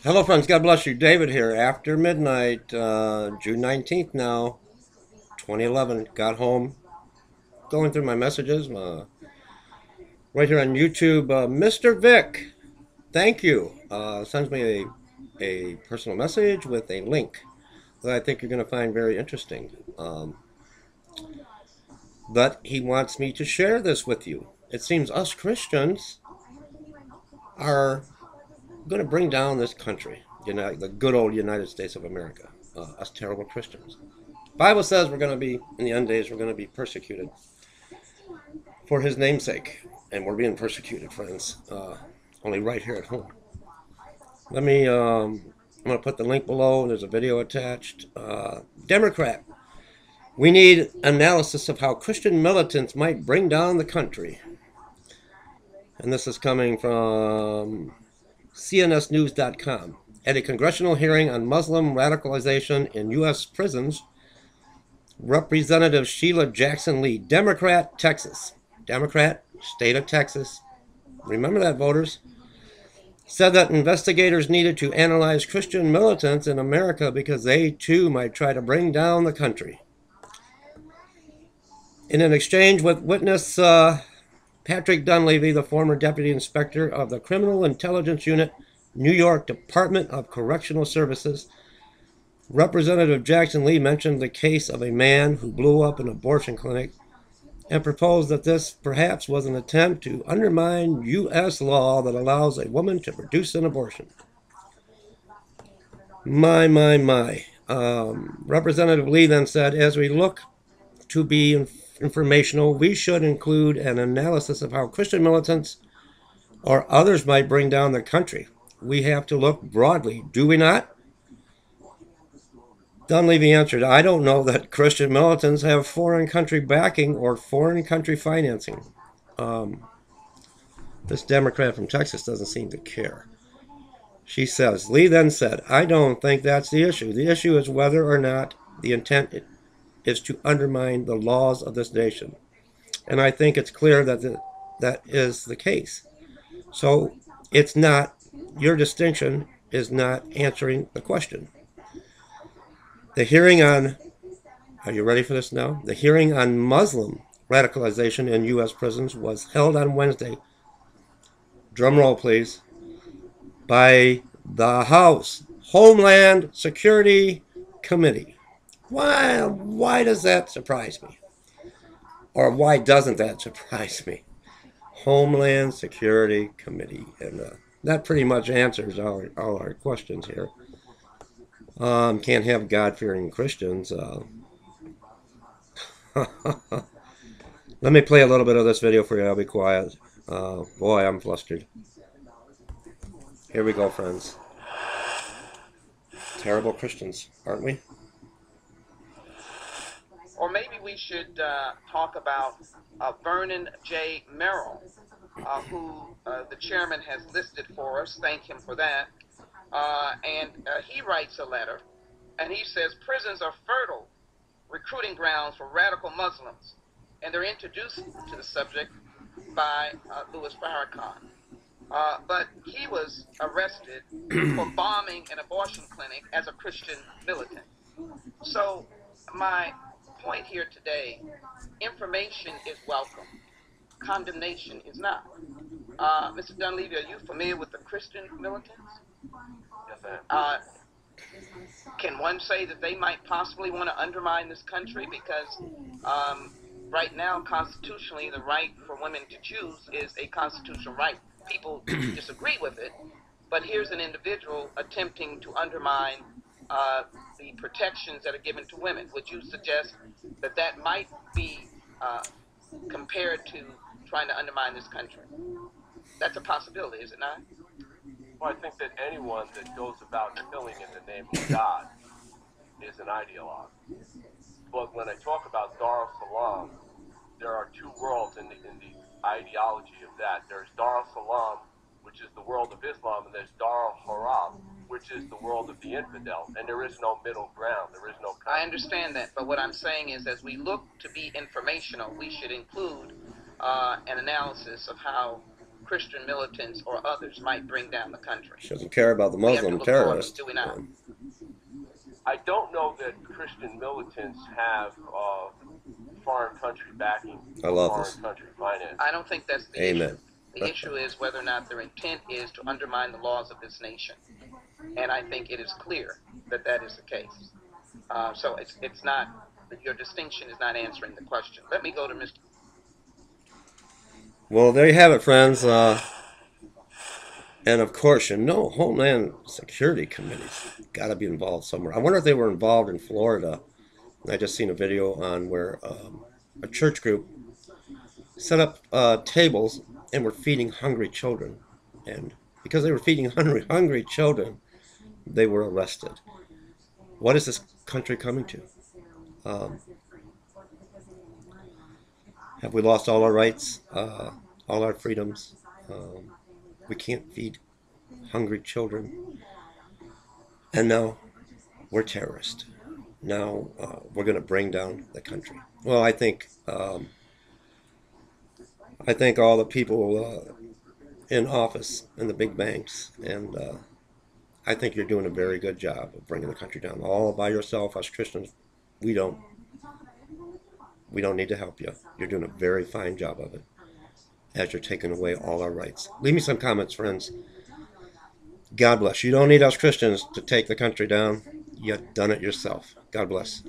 Hello, friends. God bless you. David here. After midnight, June 19th now, 2011. Got home, going through my messages. Right here on YouTube, Mr. Vic, thank you. Sends me a personal message with a link that I think you're going to find very interesting. But he wants me to share this with you. It seems us Christians are going to bring down this country, the good old United States of America. Us terrible Christians. Bible says we're going to be in the end days. We're going to be persecuted for His namesake, and we're being persecuted, friends. Only right here at home. Let me. I'm going to put the link below. There's a video attached. Democrat. We need analysis of how Christian militants might bring down the country. And this is coming from CNSnews.com. At a congressional hearing on Muslim radicalization in U.S. prisons, Representative Sheila Jackson Lee, Democrat, Texas, Democrat, state of Texas, remember that, voters, said that investigators needed to analyze Christian militants in America because they too might try to bring down the country. In an exchange with witness Patrick Dunleavy, the former deputy inspector of the Criminal Intelligence Unit, New York Department of Correctional Services, Representative Jackson Lee mentioned the case of a man who blew up an abortion clinic and proposed that this perhaps was an attempt to undermine U.S. law that allows a woman to produce an abortion. My. Representative Lee then said, as we look to be informational, we should include an analysis of how Christian militants or others might bring down the country. We have to look broadly, do we not? Dunleavy answered, I don't know that Christian militants have foreign country backing or foreign country financing. This Democrat from Texas doesn't seem to care. She says, Lee then said, I don't think that's the issue. The issue is whether or not the intent is to undermine the laws of this nation. And I think it's clear that that is the case. So it's not, your distinction is not answering the question. The hearing on, are you ready for this now? The hearing on Muslim radicalization in U.S. prisons was held on Wednesday, drum roll please, by the House Homeland Security Committee. Why does that surprise me? Or why doesn't that surprise me? Homeland Security Committee. And that pretty much answers all our questions here. Can't have God-fearing Christians. Let me play a little bit of this video for you. I'll be quiet. Boy, I'm flustered. Here we go, friends. Terrible Christians, aren't we? Or maybe we should talk about Vernon J. Merrill, who the chairman has listed for us. Thank him for that. And he writes a letter, and he says prisons are fertile recruiting grounds for radical Muslims, and they're introduced to the subject by Louis Farrakhan. But he was arrested for bombing an abortion clinic as a Christian militant. So my point here today, information is welcome. Condemnation is not. Mr. Dunleavy, are you familiar with the Christian militants? Yes, I am. Can one say that they might possibly want to undermine this country? Because right now, constitutionally, the right for women to choose is a constitutional right. People disagree with it, but here's an individual attempting to undermine the protections that are given to women. Would you suggest that that might be compared to trying to undermine this country? That's a possibility, is it not? Well, I think that anyone that goes about killing in the name of God is an ideologue. But when I talk about Dar es-Salaam, there are two worlds in the ideology of that. There's Dar es-Salaam, which is the world of Islam, and there's Dar al-Haram, which is the world of the infidel. And there is no middle ground. There is no. I understand that, but what I'm saying is, as we look to be informational, we should include an analysis of how Christian militants or others might bring down the country. She doesn't care about the We have to Muslim look for them, terrorists. do we not? I don't know that Christian militants have foreign country backing, I love foreign this. country finance. I don't think that's the Amen. issue. The issue is whether or not their intent is to undermine the laws of this nation. And I think it is clear that that is the case. So it's not, your distinction is not answering the question. Let me go to Mr. Well, there you have it, friends. And of course, Homeland Security committees got to be involved somewhere. I wonder if they were involved in Florida. I just seen a video on where a church group set up tables and were feeding hungry children. And because they were feeding hungry children, they were arrested. What is this country coming to? Have we lost all our rights, all our freedoms? We can't feed hungry children. And now we're terrorists. Now we're going to bring down the country. Well, I think all the people in office in the big banks, and I think you're doing a very good job of bringing the country down. All by yourself, us Christians, we don't need to help you. You're doing a very fine job of it, as you're taking away all our rights. Leave me some comments, friends. God bless. You don't need us Christians to take the country down. You've done it yourself. God bless.